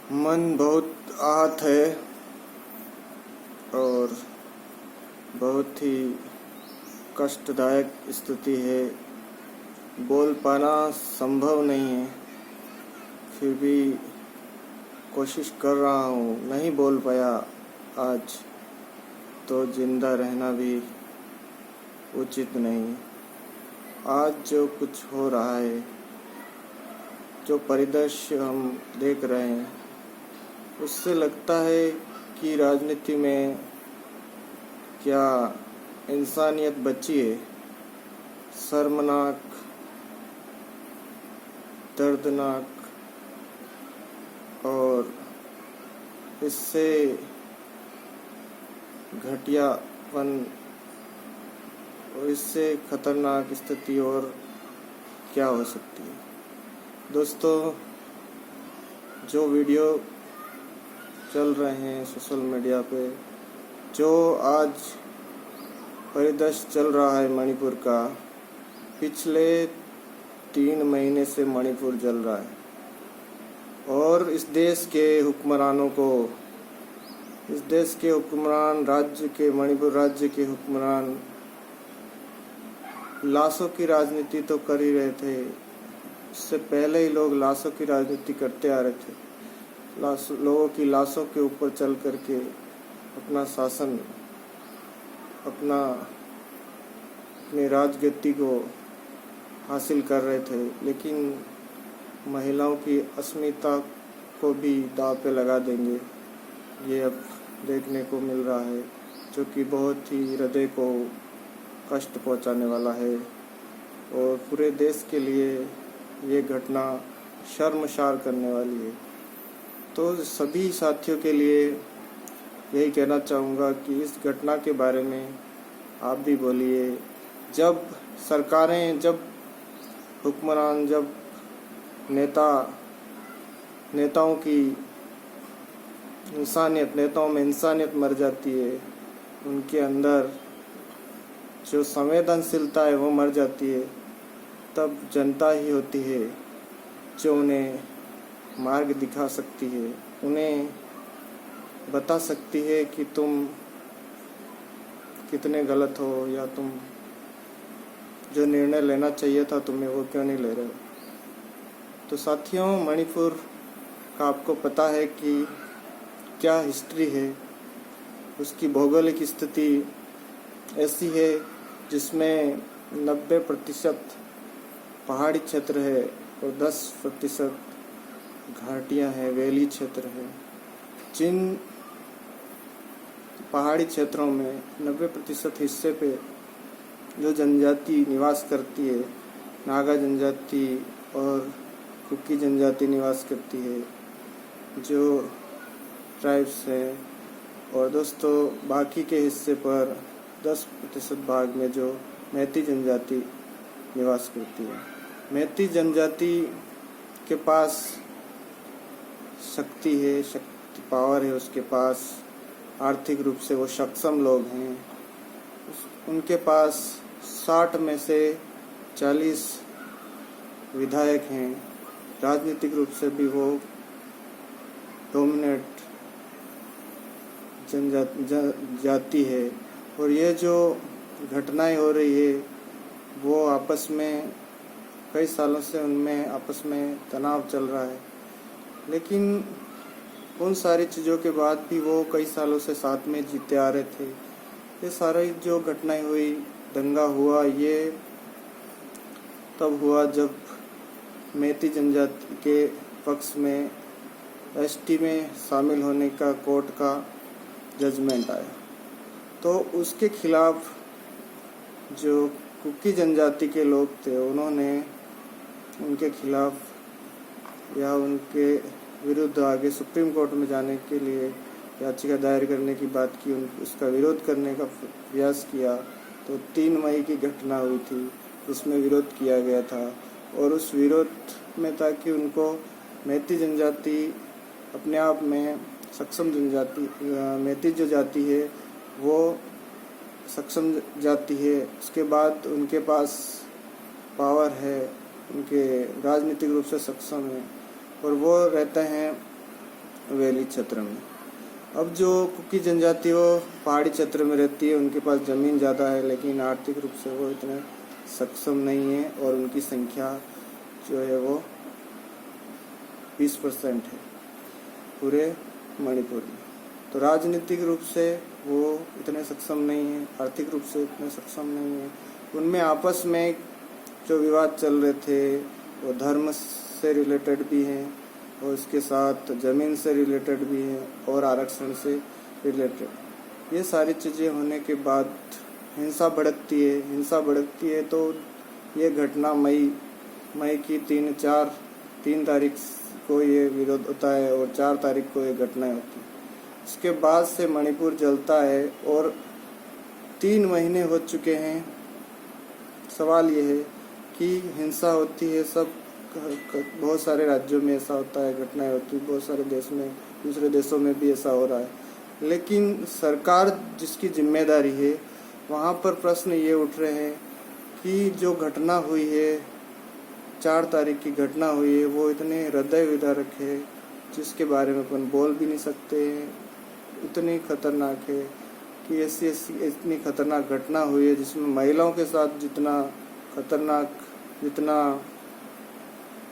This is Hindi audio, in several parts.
मन बहुत आहत है और बहुत ही कष्टदायक स्थिति है। बोल पाना संभव नहीं है, फिर भी कोशिश कर रहा हूँ। नहीं बोल पाया आज तो जिंदा रहना भी उचित नहीं। आज जो कुछ हो रहा है, जो परिदृश्य हम देख रहे हैं, उससे लगता है कि राजनीति में क्या इंसानियत बची है। शर्मनाक, दर्दनाक और इससे घटियापन और इससे खतरनाक स्थिति और क्या हो सकती है। दोस्तों, जो वीडियो चल रहे हैं सोशल मीडिया पे, जो आज परिदृश्य चल रहा है मणिपुर का, पिछले 3 महीने से मणिपुर जल रहा है और इस देश के हुक्मरानों को, इस देश के हुक्मरान, राज्य के, मणिपुर राज्य के हुक्मरान लाशों की राजनीति तो कर ही रहे थे। इससे पहले ही लोग लाशों की राजनीति करते आ रहे थे। लोगों की लाशों के ऊपर चल करके अपना शासन, अपनी राजगद्दी को हासिल कर रहे थे, लेकिन महिलाओं की अस्मिता को भी दांव पे लगा देंगे, ये अब देखने को मिल रहा है, जो कि बहुत ही हृदय को कष्ट पहुंचाने वाला है और पूरे देश के लिए ये घटना शर्मसार करने वाली है। तो सभी साथियों के लिए यही कहना चाहूँगा कि इस घटना के बारे में आप भी बोलिए। जब सरकारें, जब हुक्मरान, जब नेताओं की नेताओं में इंसानियत मर जाती है, उनके अंदर जो संवेदनशीलता है वो मर जाती है, तब जनता ही होती है जो उन्हें मार्ग दिखा सकती है, उन्हें बता सकती है कि तुम कितने गलत हो या तुम जो निर्णय लेना चाहिए था तुम्हें वो क्यों नहीं ले रहे हो। तो साथियों, मणिपुर का आपको पता है कि क्या हिस्ट्री है। उसकी भौगोलिक स्थिति ऐसी है जिसमें 90% पहाड़ी क्षेत्र है और 10% घाटियां हैं, वैली क्षेत्र है। जिन पहाड़ी क्षेत्रों में 90% हिस्से पे जो जनजाति निवास करती है, नागा जनजाति और कुकी जनजाति निवास करती है, जो ट्राइब्स है, और दोस्तों बाकी के हिस्से पर 10% भाग में जो मैती जनजाति निवास करती है। मैती जनजाति के पास शक्ति है, पावर है उसके पास, आर्थिक रूप से वो सक्षम लोग हैं। उनके पास 60 में से 40 विधायक हैं। राजनीतिक रूप से भी वो डोमिनेट जाति है। और ये जो घटनाएं हो रही है वो आपस में कई सालों से उनमें आपस में तनाव चल रहा है, लेकिन उन सारी चीज़ों के बाद भी वो कई सालों से साथ में जीते आ रहे थे। ये सारी जो घटनाएं हुई, दंगा हुआ, ये तब हुआ जब मैती जनजाति के पक्ष में एसटी में शामिल होने का कोर्ट का जजमेंट आया। तो उसके खिलाफ जो कुकी जनजाति के लोग थे, उन्होंने उनके खिलाफ या उनके विरुद्ध आगे सुप्रीम कोर्ट में जाने के लिए याचिका दायर करने की बात की, उसका विरोध करने का प्रयास किया। तो 3 मई की घटना हुई थी, इसमें विरोध किया गया था और उस विरोध में था कि उनको मैती जनजाति अपने आप में सक्षम जनजाति, मैती जो जाति है वो सक्षम जाति है, उसके बाद उनके पास पावर है, उनके राजनीतिक रूप से सक्षम है और वो रहते हैं वैली क्षेत्र में। अब जो कुकी जनजाति वो पहाड़ी क्षेत्र में रहती है, उनके पास ज़मीन ज़्यादा है, लेकिन आर्थिक रूप से वो इतने सक्षम नहीं है और उनकी संख्या जो है वो 20% है पूरे मणिपुर में। तो राजनीतिक रूप से वो इतने सक्षम नहीं है, आर्थिक रूप से इतने सक्षम नहीं है। उनमें आपस में जो विवाद चल रहे थे वो धर्म से रिलेटेड भी हैं और इसके साथ ज़मीन से रिलेटेड भी हैं और आरक्षण से रिलेटेड। ये सारी चीज़ें होने के बाद हिंसा भड़कती है। तो ये घटना मई की 3 तारीख को ये विरोध होता है और 4 तारीख को ये घटनाएं होती है। इसके बाद से मणिपुर जलता है और 3 महीने हो चुके हैं। सवाल ये है कि हिंसा होती है, सब बहुत सारे राज्यों में ऐसा होता है, घटनाएं होती है, बहुत सारे देश में, दूसरे देशों में भी ऐसा हो रहा है। लेकिन सरकार जिसकी जिम्मेदारी है, वहाँ पर प्रश्न ये उठ रहे हैं कि जो घटना हुई है, 4 तारीख की घटना हुई है, वो इतने हृदय विदारक है जिसके बारे में अपन बोल भी नहीं सकते हैं। इतनी खतरनाक है कि ऐसी इतनी खतरनाक घटना हुई है जिसमें महिलाओं के साथ जितना खतरनाक, जितना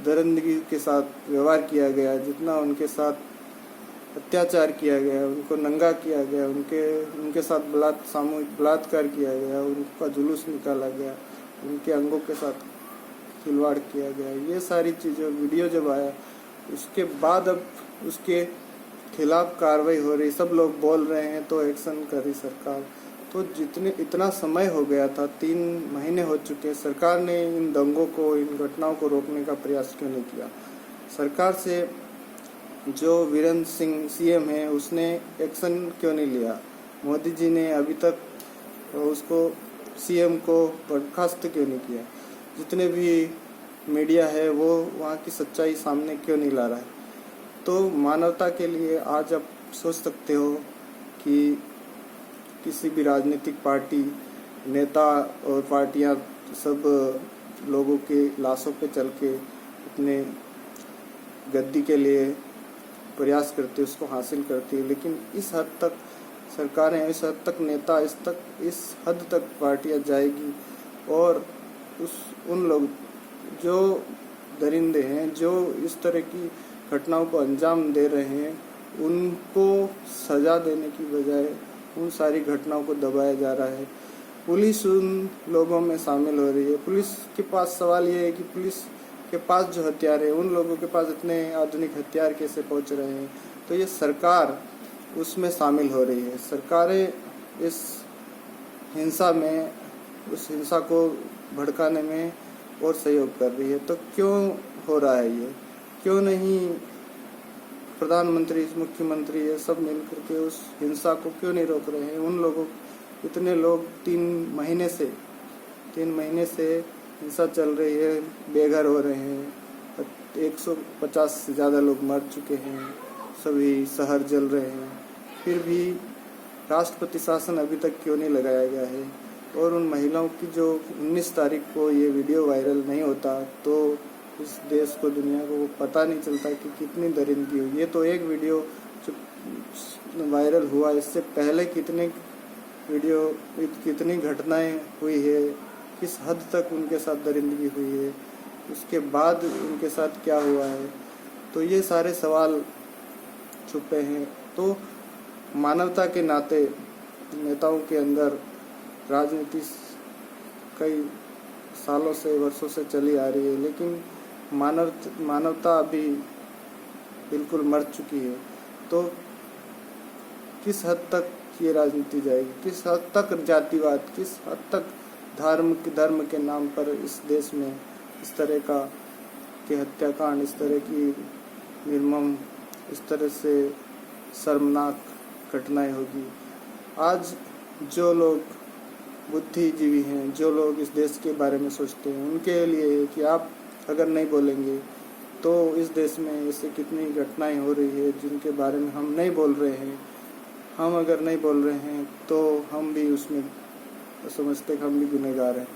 दरिंदगी के साथ व्यवहार किया गया, जितना उनके साथ अत्याचार किया गया, उनको नंगा किया गया, उनके साथ सामूहिक बलात्कार किया गया, उनका जुलूस निकाला गया, उनके अंगों के साथ खिलवाड़ किया गया, ये सारी चीज़ें वीडियो जब आया उसके बाद अब उसके खिलाफ कार्रवाई हो रही, सब लोग बोल रहे हैं तो एक्शन कर रही सरकार। तो इतना समय हो गया था, 3 महीने हो चुके, सरकार ने इन दंगों को, इन घटनाओं को रोकने का प्रयास क्यों नहीं किया? सरकार से जो वीरेंद्र सिंह सीएम है उसने एक्शन क्यों नहीं लिया? मोदी जी ने अभी तक उसको सीएम को बर्खास्त क्यों नहीं किया? जितने भी मीडिया है वो वहाँ की सच्चाई सामने क्यों नहीं ला रहा है? तो मानवता के लिए आज आप सोच सकते हो कि किसी भी राजनीतिक पार्टी, नेता और पार्टियां सब लोगों के लाशों पे चल के अपने गद्दी के लिए प्रयास करते, उसको हासिल करती है। लेकिन इस हद तक सरकारें, इस हद तक नेता, इस हद तक पार्टियां जाएगी और उन लोग जो दरिंदे हैं, जो इस तरह की घटनाओं को अंजाम दे रहे हैं, उनको सजा देने की बजाय उन सारी घटनाओं को दबाया जा रहा है। पुलिस उन लोगों में शामिल हो रही है। पुलिस के पास सवाल ये है कि पुलिस के पास जो हथियार है, उन लोगों के पास इतने आधुनिक हथियार कैसे पहुंच रहे हैं? तो ये सरकार उसमें शामिल हो रही है। सरकारें इस हिंसा में, उस हिंसा को भड़काने में और सहयोग कर रही है। तो क्यों हो रहा है ये? क्यों नहीं प्रधानमंत्री, मुख्यमंत्री, ये सब मिल करके उस हिंसा को क्यों नहीं रोक रहे हैं? उन लोगों, इतने लोग 3 महीने से हिंसा चल रही है, बेघर हो रहे हैं, 150 से ज़्यादा लोग मर चुके हैं, सभी शहर जल रहे हैं, फिर भी राष्ट्रपति शासन अभी तक क्यों नहीं लगाया गया है? और उन महिलाओं की जो 19 तारीख को ये वीडियो वायरल नहीं होता तो इस देश को, दुनिया को पता नहीं चलता कि कितनी दरिंदगी हुई। ये तो एक वीडियो जो वायरल हुआ, इससे पहले कितनी घटनाएं हुई है, किस हद तक उनके साथ दरिंदगी हुई है, उसके बाद उनके साथ क्या हुआ है। तो ये सारे सवाल छुपे हैं। तो मानवता के नाते नेताओं के अंदर राजनीति कई सालों से, वर्षों से चली आ रही है, लेकिन मानवता अभी बिल्कुल मर चुकी है। तो किस हद तक ये राजनीति जाएगी? किस हद तक जातिवाद, किस हद तक धर्म के नाम पर इस देश में इस तरह के हत्याकांड, इस तरह की निर्मम, इस तरह से शर्मनाक घटनाएं होगी? आज जो लोग बुद्धिजीवी हैं, जो लोग इस देश के बारे में सोचते हैं, उनके लिए कि आप अगर नहीं बोलेंगे तो इस देश में ऐसे कितनी घटनाएं हो रही है जिनके बारे में हम नहीं बोल रहे हैं। हम अगर नहीं बोल रहे हैं तो हम भी उसमें समझते कि हम भी गुनहगार हैं।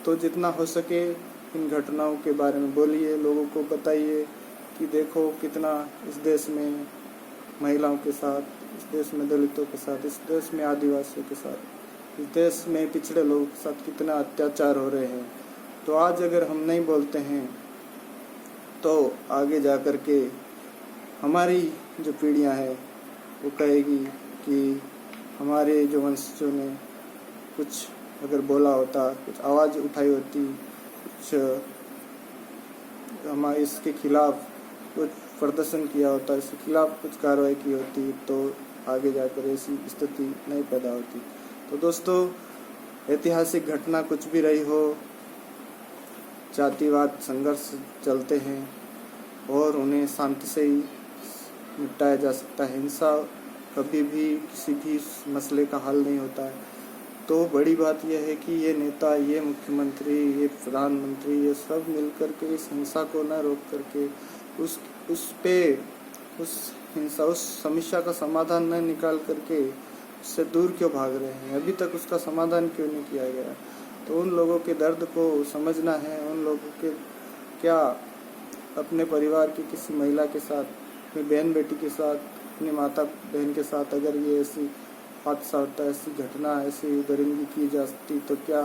तो जितना हो सके इन घटनाओं के बारे में बोलिए, लोगों को बताइए कि देखो कितना इस देश में महिलाओं के साथ, इस देश में दलितों के साथ, इस देश में आदिवासियों के साथ, इस देश में पिछड़े लोगों के साथ कितना अत्याचार हो रहे हैं। तो आज अगर हम नहीं बोलते हैं तो आगे जा कर के हमारी जो पीढ़ियां हैं वो कहेगी कि हमारे जो वंशजों ने कुछ अगर बोला होता, कुछ आवाज़ उठाई होती, कुछ हमारे इसके खिलाफ कुछ प्रदर्शन किया होता, इसके खिलाफ कुछ कार्रवाई की होती, तो आगे जाकर ऐसी स्थिति नहीं पैदा होती। तो दोस्तों, ऐतिहासिक घटना कुछ भी रही हो, जातिवाद संघर्ष चलते हैं और उन्हें शांति से ही निपटाया जा सकता है। हिंसा कभी भी किसी भी मसले का हल नहीं होता है। तो बड़ी बात यह है कि ये नेता, ये मुख्यमंत्री, ये प्रधानमंत्री, ये सब मिलकर के इस हिंसा को न रोक करके उस हिंसा, उस समस्या का समाधान न निकाल करके उससे दूर क्यों भाग रहे हैं? अभी तक उसका समाधान क्यों नहीं किया गया? तो उन लोगों के दर्द को समझना है। उन लोगों के क्या अपने परिवार की किसी महिला के साथ, अपनी बहन बेटी के साथ, अपनी माता बहन के साथ अगर ये ऐसी हादसा होता, ऐसी घटना, ऐसी दरिंदगी की जाती तो क्या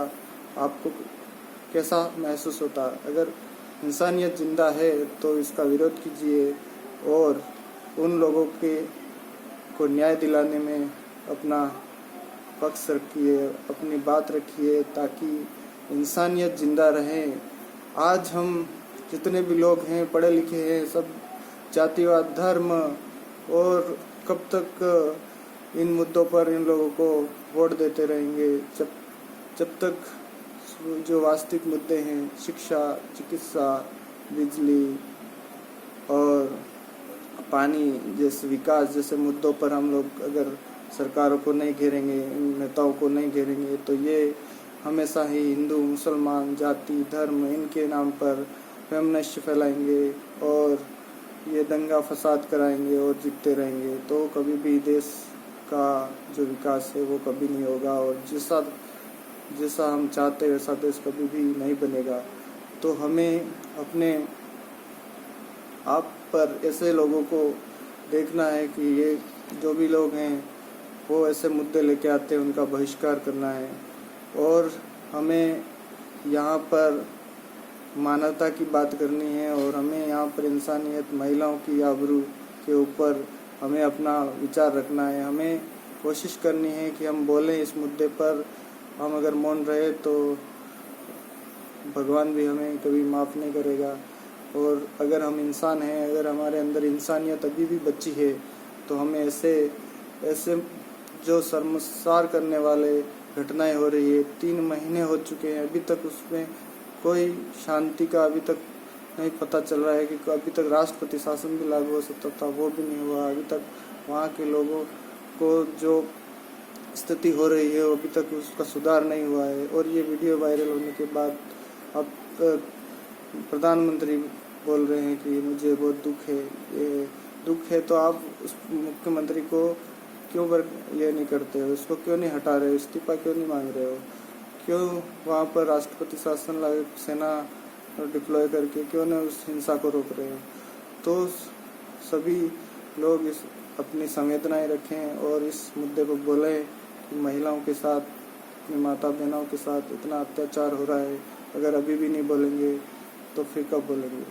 आपको कैसा महसूस होता? अगर इंसानियत जिंदा है तो इसका विरोध कीजिए और उन लोगों को न्याय दिलाने में अपना पक्ष रखिए, अपनी बात रखिए, ताकि इंसानियत जिंदा रहे। आज हम जितने भी लोग हैं, पढ़े लिखे हैं, सब जातिवाद, धर्म और कब तक इन मुद्दों पर इन लोगों को वोट देते रहेंगे? जब तक जो वास्तविक मुद्दे हैं, शिक्षा, चिकित्सा, बिजली और पानी जैसे विकास जैसे मुद्दों पर हम लोग अगर सरकारों को नहीं घेरेंगे, नेताओं को नहीं घेरेंगे, तो ये हमेशा ही हिंदू, मुसलमान, जाति, धर्म इनके नाम पर वैमनस्य फैलाएंगे और ये दंगा फसाद कराएंगे और जीतते रहेंगे। तो कभी भी देश का जो विकास है वो कभी नहीं होगा और जैसा हम चाहते हैं वैसा देश कभी भी नहीं बनेगा। तो हमें अपने आप पर ऐसे लोगों को देखना है कि ये जो भी लोग हैं वो ऐसे मुद्दे लेके आते हैं, उनका बहिष्कार करना है। और हमें यहाँ पर मानवता की बात करनी है और हमें यहाँ पर इंसानियत, महिलाओं की आबरू के ऊपर हमें अपना विचार रखना है। हमें कोशिश करनी है कि हम बोलें इस मुद्दे पर। हम अगर मौन रहे तो भगवान भी हमें कभी माफ़ नहीं करेगा। और अगर हम इंसान हैं, अगर हमारे अंदर इंसानियत अभी भी बची है, तो हमें ऐसे जो शर्मसार करने वाले घटनाएं हो रही है, 3 महीने हो चुके हैं, अभी तक उसमें कोई शांति का अभी तक नहीं पता चल रहा है कि अभी तक राष्ट्रपति शासन भी लागू हो सकता था, वो भी नहीं हुआ। अभी तक वहाँ के लोगों को जो स्थिति हो रही है अभी तक उसका सुधार नहीं हुआ है। और ये वीडियो वायरल होने के बाद अब प्रधानमंत्री बोल रहे हैं कि मुझे बहुत दुख है। ये दुख है तो आप उस मुख्यमंत्री को क्यों ये नहीं करते हो? उसको क्यों नहीं हटा रहे हो? इस्तीफा क्यों नहीं मांग रहे हो? क्यों वहाँ पर राष्ट्रपति शासन लागू, सेना डिप्लॉय करके क्यों न उस हिंसा को रोक रहे हो? तो सभी लोग अपनी संवेदनाएं रखें और इस मुद्दे को बोलें कि महिलाओं के साथ, अपनी माता बहनों के साथ इतना अत्याचार हो रहा है। अगर अभी भी नहीं बोलेंगे तो फिर कब बोलेंगे?